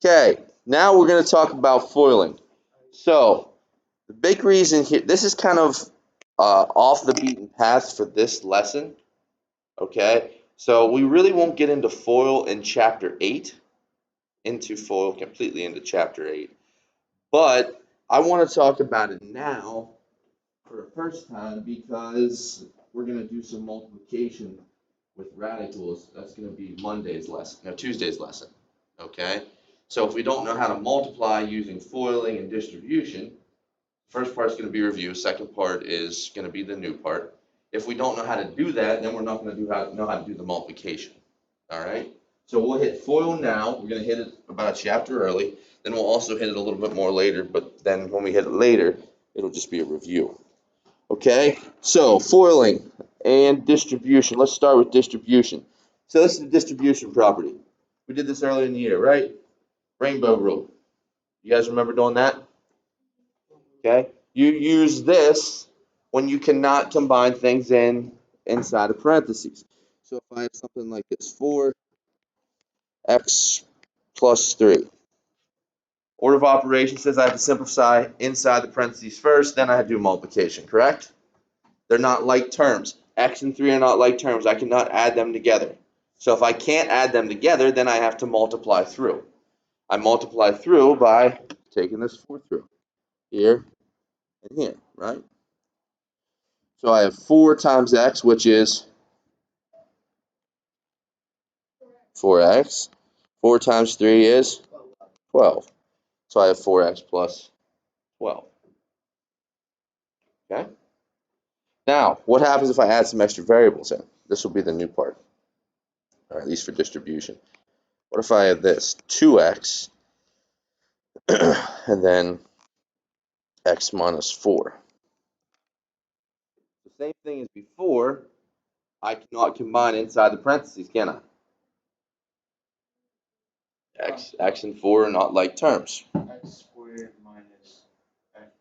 Okay, now we're going to talk about foiling. So, the big reason here, this is kind of off the beaten path for this lesson. Okay, so we really won't get into foil in chapter 8, completely into chapter 8. But I want to talk about it now for the first time because we're going to do some multiplication with radicals. That's going to be Tuesday's lesson. Okay? So if we don't know how to multiply using foiling and distribution, first part is going to be review, second part is going to be the new part. If we don't know how to do that, then we're not going to know how to do the multiplication. All right? So we'll hit foil now. We're going to hit it about a chapter early. Then we'll also hit it a little bit more later, but then when we hit it later, it'll just be a review. Okay, so foiling and distribution. Let's start with distribution. So this is the distribution property. We did this earlier in the year, right? Rainbow rule. You guys remember doing that? Okay. You use this when you cannot combine things inside of parentheses. So if I have something like this, 4x plus 3. Order of operations says I have to simplify inside the parentheses first, then I have to do multiplication, correct? They're not like terms. X and 3 are not like terms. I cannot add them together. So if I can't add them together, then I have to multiply through. I multiply through by taking this 4 through here and here, right? So I have 4 times x, which is 4x. 4 times 3 is 12. So I have 4x plus 12. Okay? Now, what happens if I add some extra variables in? This will be the new part, or at least for distribution. What if I have this 2x and then x minus 4? The same thing as before, I cannot combine inside the parentheses, can I? X and 4 are not like terms. X squared minus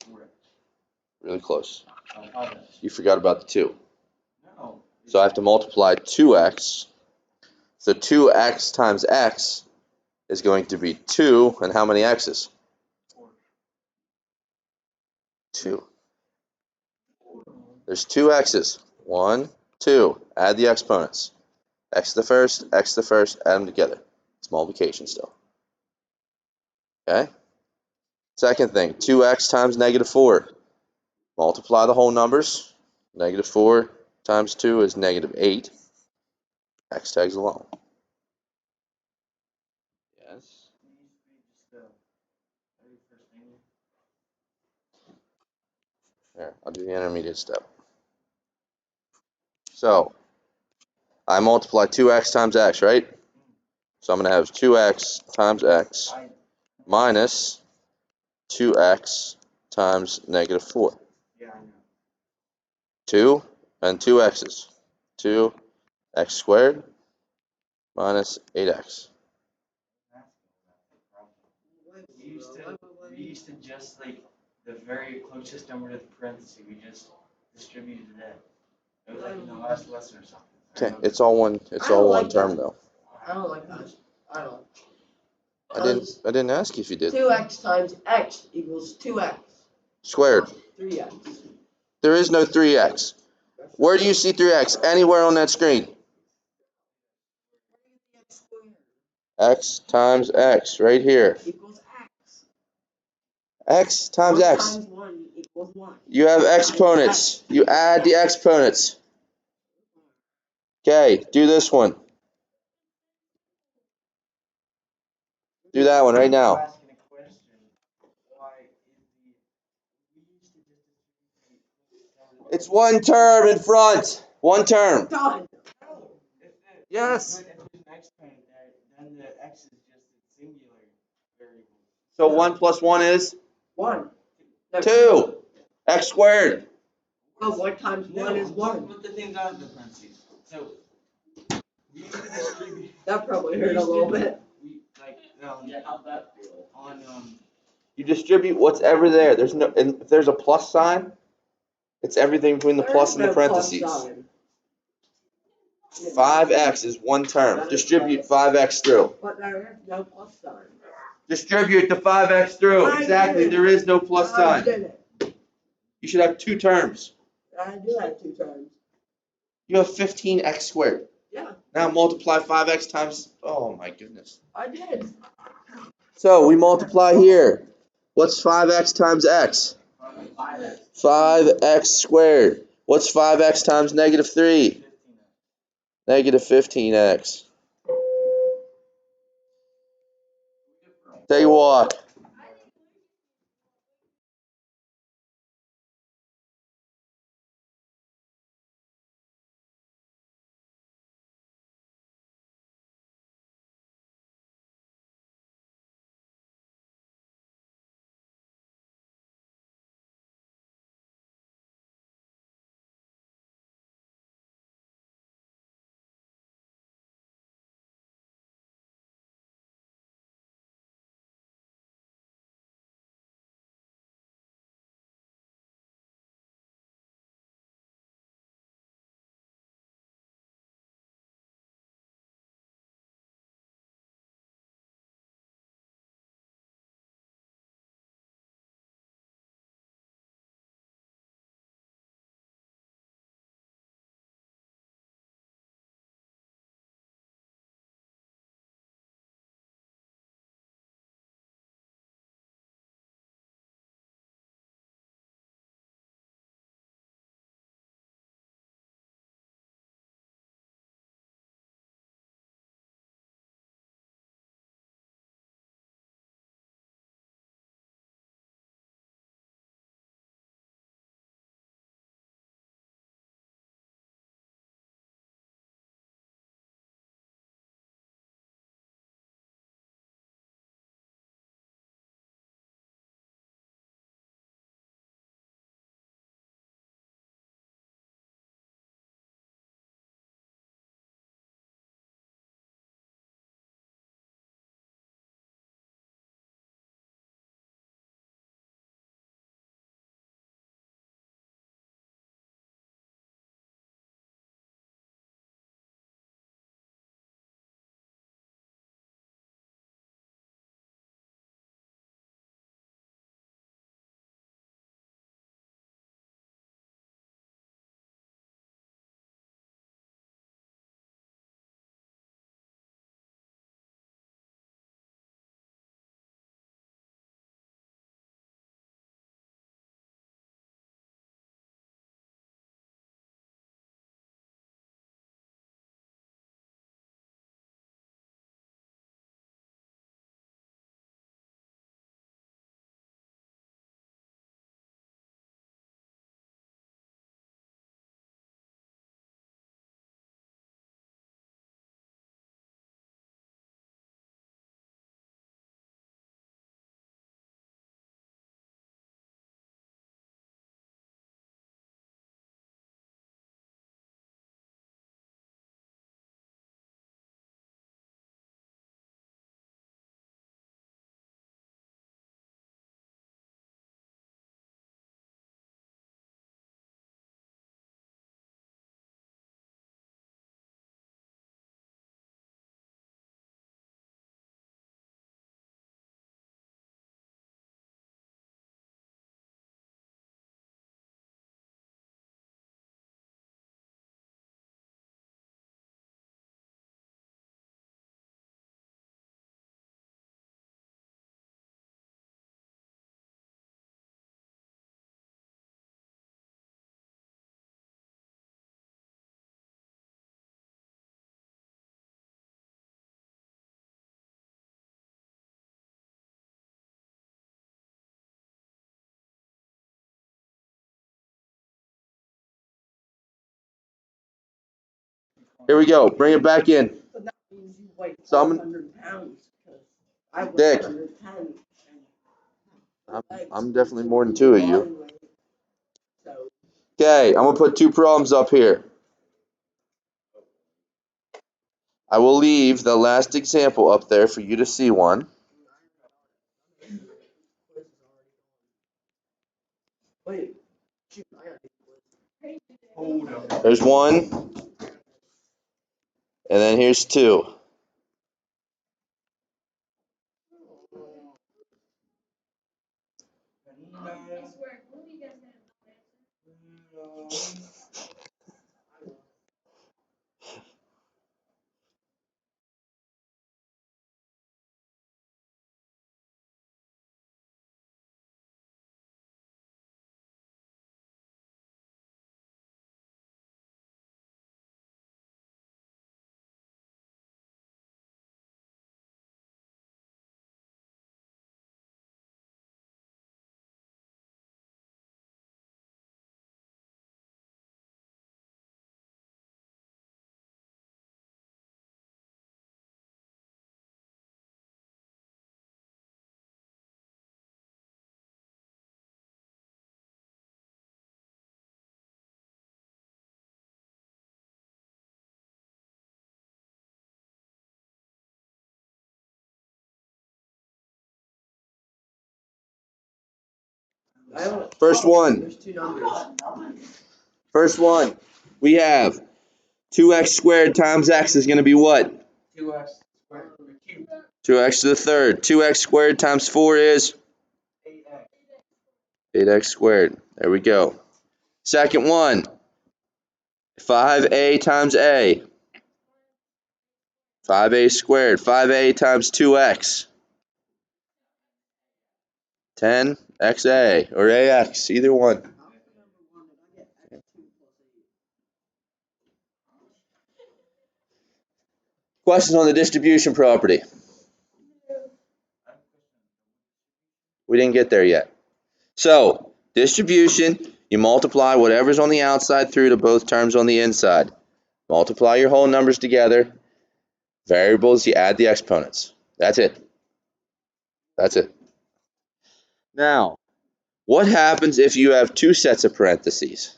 4x. Really close. 5x. You forgot about the 2. No. So I have to multiply 2x. So 2x times x is going to be 2, and how many x's? 4. 2. There's 2 x's. 1, 2. Add the exponents. X to the first, add them together. It's multiplication still. Okay? Second thing, 2x times negative 4. Multiply the whole numbers. Negative 4 times 2 is negative 8. X tags along. Yes. There, I'll do the intermediate step. So, I multiply 2x times x, right? So I'm going to have 2x times x minus 2x times negative 4. Yeah, I know. 2 and 2 x's. 2x squared minus 8x. We used to just like the very closest number to the parenthesis. We just distributed that. It was like in the last lesson or something. Okay, it's all one term though. I don't like that. I don't. I didn't ask you if you did. 2x times x equals 2x. Squared. 3x. There is no 3x. Where do you see 3x? Anywhere on that screen. X times x, right here. Equals x. X times x. 1 times 1 equals 1. You have exponents. You add the exponents. Okay, do this one. Do that one right now. It's one term in front. One term. Done. Yes. If there's an exponent there, then the x is just a singular variable. So 1 plus 1 is 1. 2. X squared. Well, 1 times 1 is 1. Put the things out of the parentheses. So we used to distribute. That probably hurt a little bit. How'd that feel? You distribute what's ever there. There's no, and if there's a plus sign, it's everything between the plus and the parentheses. 5x is one term. Distribute 5x through. But there is no plus sign. Distribute the 5x through. I Exactly. did. There is no plus I sign. did it. You should have 2 terms. I do have 2 terms. You have 15x squared. Yeah, Now multiply 5x times. Oh my goodness. I did. So we multiply here. What's 5x times x? 5x squared. What's 5x times negative 3? Negative 15x. Take a walk. Here we go. Bring it back in. So that means you weigh So I'm- 100 pounds, because I weigh Dick. 110. I'm definitely more than 2 of you. Body weight. So, Okay, I'm gonna put 2 problems up here. I will leave the last example up there for you to see one. wait, shoot, I gotta do quiz. Hold up. There's 1, and then here's 2. First one. There's two numbers. First one. We have 2x squared times x is going to be what? 2x squared cubed. 2x to the third. 2x squared times 4 is 8x. 8x squared. There we go. Second one. 5a times a. 5a squared. 5a times 2x. 10xa or ax, either one. Questions on the distribution property? We didn't get there yet. So, distribution, you multiply whatever's on the outside through to both terms on the inside. Multiply your whole numbers together. Variables, you add the exponents. That's it. That's it. Now, what happens if you have two sets of parentheses?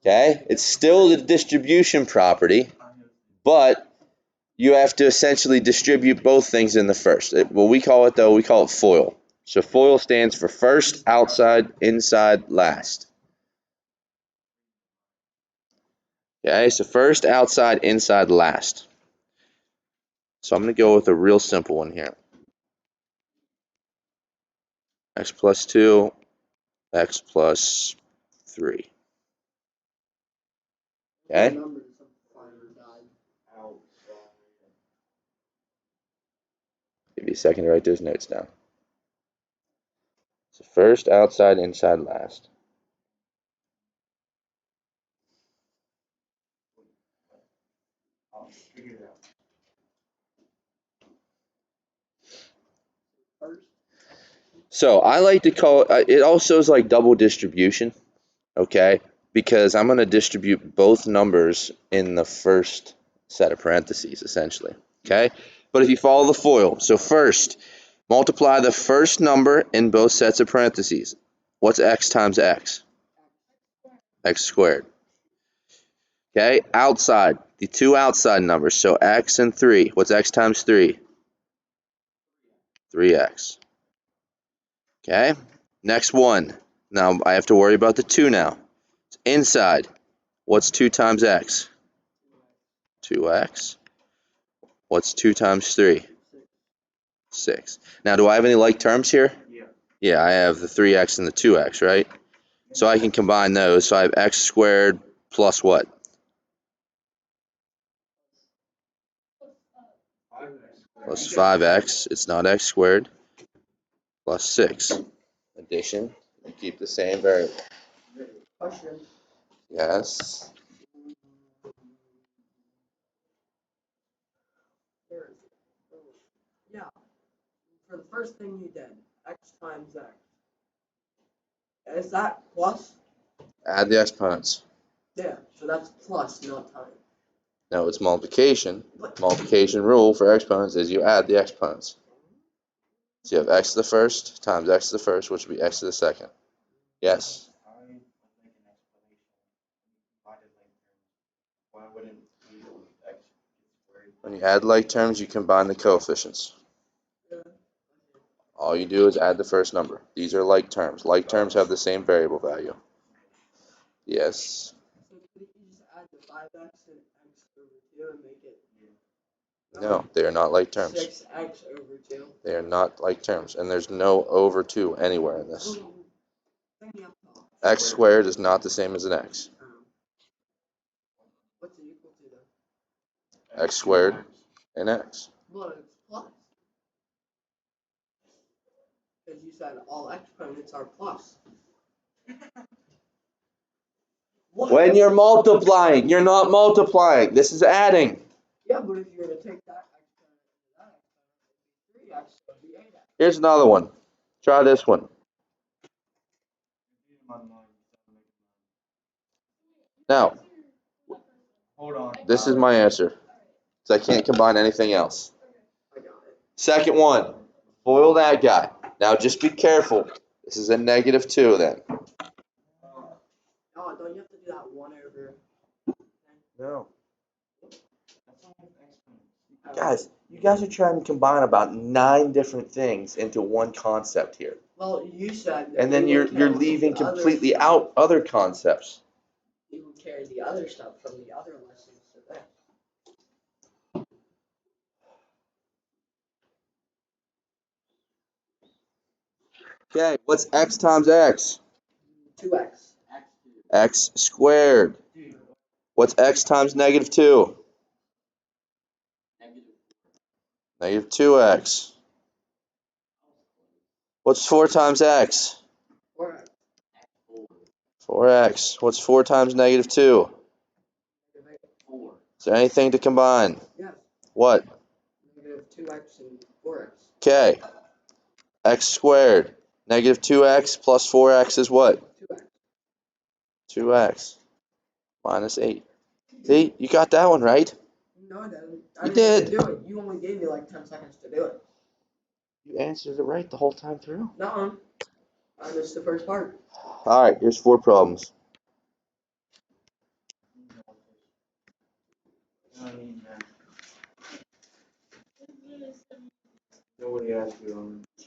Okay, it's still the distribution property, but you have to essentially distribute both things in the first. What we call it, though, we call it FOIL. So FOIL stands for first, outside, inside, last. Okay, so first, outside, inside, last. So I'm going to go with a real simple one here. X plus 2, x plus 3. Okay? Give you a second to write those notes down. So first, outside, inside, last. I'll figure it out. So I like to call it, it also is like double distribution, okay? Because I'm going to distribute both numbers in the first set of parentheses, essentially, okay? But if you follow the FOIL, so first, multiply the first number in both sets of parentheses. What's x times x? X squared. Okay, outside, the two outside numbers, so x and 3. What's x times 3? 3x. Okay, next one. Now I have to worry about the 2 now. Inside, what's 2 times x? 2x. What's 2 times 3? 6. Now, do I have any like terms here? Yeah. Yeah, I have the 3x and the 2x, right? So I can combine those. So I have x squared plus what? 5x. Plus 5x. It's not x squared. Plus 6. Addition. You keep the same variable. Question. Yes. Yeah. For the first thing you did, x times x. Is that plus? Add the exponents. Yeah. So that's plus, not times. No, it's multiplication. Multiplication rule for exponents is you add the exponents. So you have x to the first times x to the first, which would be x to the second. Yes. I would make an explanation. Divided like terms. Why wouldn't we x squared? When you add like terms, you combine the coefficients. Yeah. All you do is add the first number. These are like terms. Like terms have the same variable value. Yes. So could you just add the 5x and x over 2 and make it? No, they are not like terms. 6x over 2. They are not like terms, and there's no over 2 anywhere in this. Bring me up top. X squared is not the same as an x. What's it equal to then? X squared and x. Well, it's plus. Because you said all exponents are plus. What? When you're multiplying, you're not multiplying. This is adding. Yeah, but if you were to take that exponent and that exponent, it would be 3x, so it would be 8x. Here's another one. Try this one. Now, Hold on. this is my answer. So I can't combine anything else. I got it. Second one. Foil that guy. Now just be careful. This is a -2 then. Oh, don't you have to do that 1 over? No. That's not an exponent. Guys, you guys are trying to combine about 9 different things into one concept here. Well, you said that And then you would you're carry leaving the other completely stuff. out other concepts. You would carry the other stuff from the other lessons to this. Okay, what's x times x? 2x. X squared. Dude, What's x times -2? -2x. What's 4 times x? 4x. 4x. What's 4 times -2? 4. Is there anything to combine? Yes. What? -2x and 4x. Okay. X squared. -2x plus 4x is what? 2x. 2x. Minus 8. See? You got that one right. No, I didn't. You I didn't did. even do it. You only gave me like 10 seconds to do it. You answered it right the whole time through. No, I missed the first part. Alright, here's 4 problems. I don't need that. Nobody asked you on it.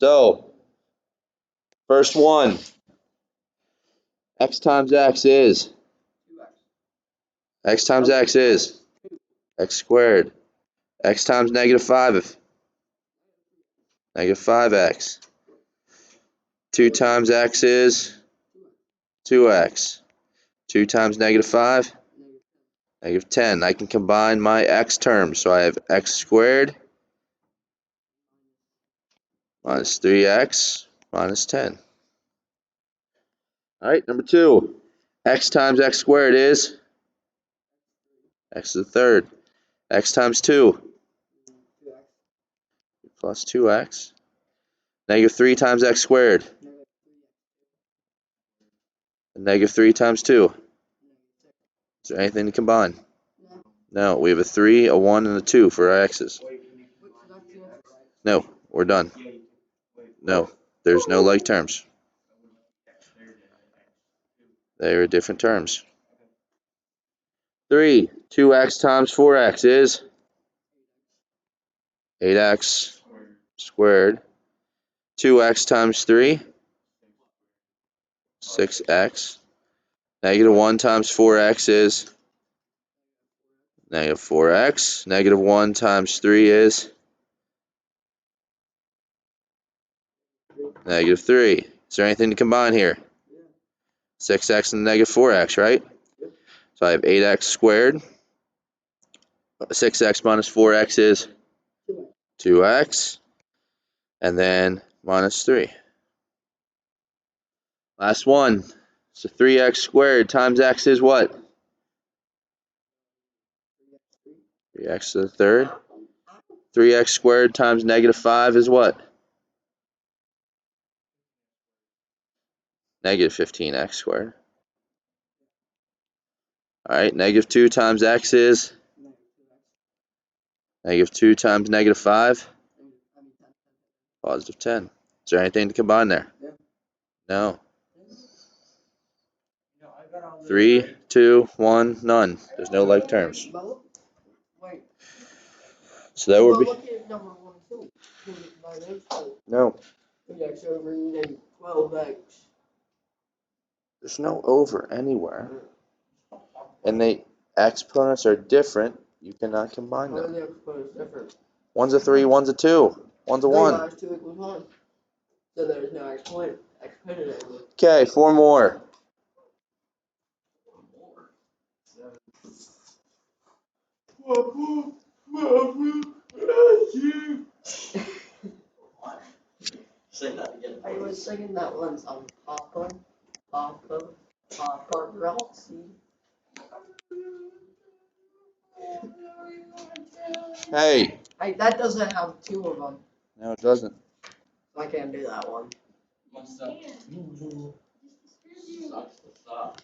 So, first one, x times x is, 2x. x times x is, x squared. X times -5, -5x. 2 times x is 2x. 2 times -5, -10. I can combine my x terms. So I have x squared minus 3x minus 10. All right, number 2. X times x squared is x to the third. X times 2 2x. plus 2x. -3 times x squared. -3 times 2. Is there anything to combine? No. No, we have a 3, a 1, and a 2 for our x's. Wait, can you Wait, so combine? that's 2x, right? No, we're done. Yeah, you can. Wait. No, there's no like terms. They are different terms. 3. 2x times 4x is 8x squared. 2x times 3, 6x. -1 times 4x is -4x. -1 times 3 is -3. Is there anything to combine here? Yeah. 6x and -4x, right? Yep. So I have 8x squared. 6x minus 4x is 2x. 2x. And then minus 3. Last one. So 3x squared times x is what? 3x to the third. 3x squared times -5 is what? -15x squared. Alright, -2 times x is -2 times -5, +10. Is there anything to combine there? Yeah. No. No, I got all the. 3, 2, 1, none. There's no like terms. But look, wait. So that would be. Look at number 1 too. Can we combine those two? No. 3x over 12x. There's no over anywhere. And the exponents are different. You cannot combine How are them. the exponents different? One's a 3, one's a 2, one's a 1. 3 minus 2 equals 1. So there's no exponent anymore. Okay, 4 more. Say that again. I was singing that one song, Papa, Papa, Papa Roxy. Hey. Hey, that doesn't have 2 of them. No, it doesn't. I can't do that one. What's up? Sucks to suck.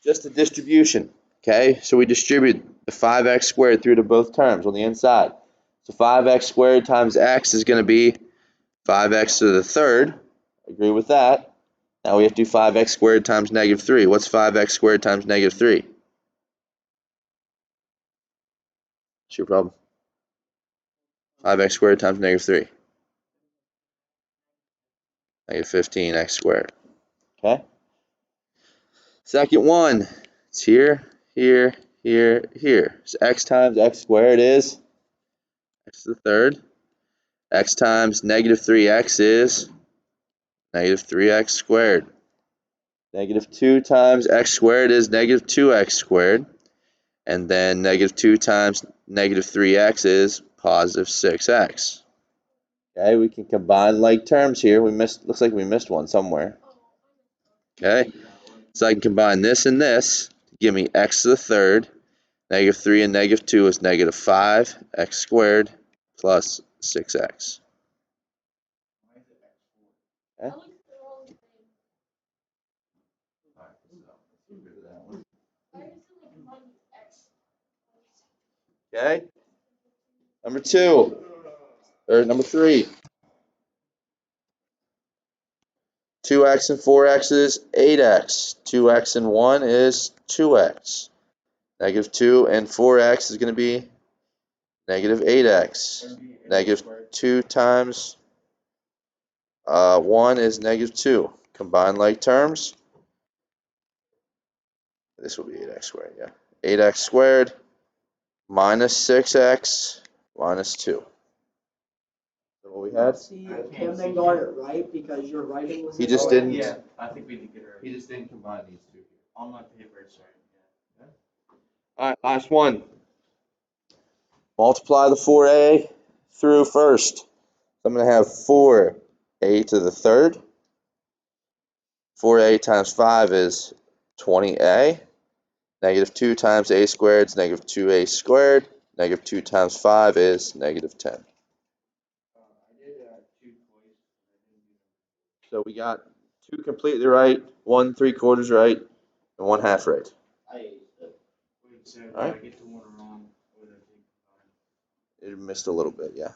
just a distribution, okay? So we distribute the 5x squared through to both terms on the inside. So 5x squared times x is going to be 5x to the third. Agree with that. Now we have to do 5x squared times negative 3. What's 5x squared times negative 3? What's your problem? 5x squared times negative 3. Negative 15x squared. Okay? Second one. It's here, here, here. So x times x squared is x to the third. X times negative 3x is negative 3x squared. Negative 2 times x squared is negative 2x squared. And then negative 2 times negative 3x is positive 6x. Okay, we can combine like terms here. Looks like we missed one somewhere. Okay, so I can combine this and this to give me x to the third. Negative 3 and negative 2 is negative 5x squared plus 6x. Okay. Okay. Number 3. 2x and 4x is 8x. 2x and 1 is 2x. Negative 2 and 4x is going to be negative 8x. Negative 2 times 1 is negative 2. Combine like terms. This will be 8x squared, yeah. 8x squared minus 6x minus 2. So what we had? See, Tim then got it right because your writing was. He just didn't. Yeah, I think we did get it right. He just didn't combine these two. On my paper, sorry. Yeah. Alright, last one. Multiply the 4a through first. So I'm going to have 4a to the third. 4a times 5 is 20a. Negative 2 times a squared is negative 2a squared. Negative 2 times 5 is negative 10. I did 2 twice. So we got 2 completely right, 1 3/4 right, and 1 half right. Wait, so if Alright. I get to one wrong, what would I think? It missed a little bit, yeah.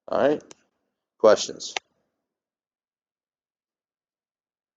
Alright. Questions?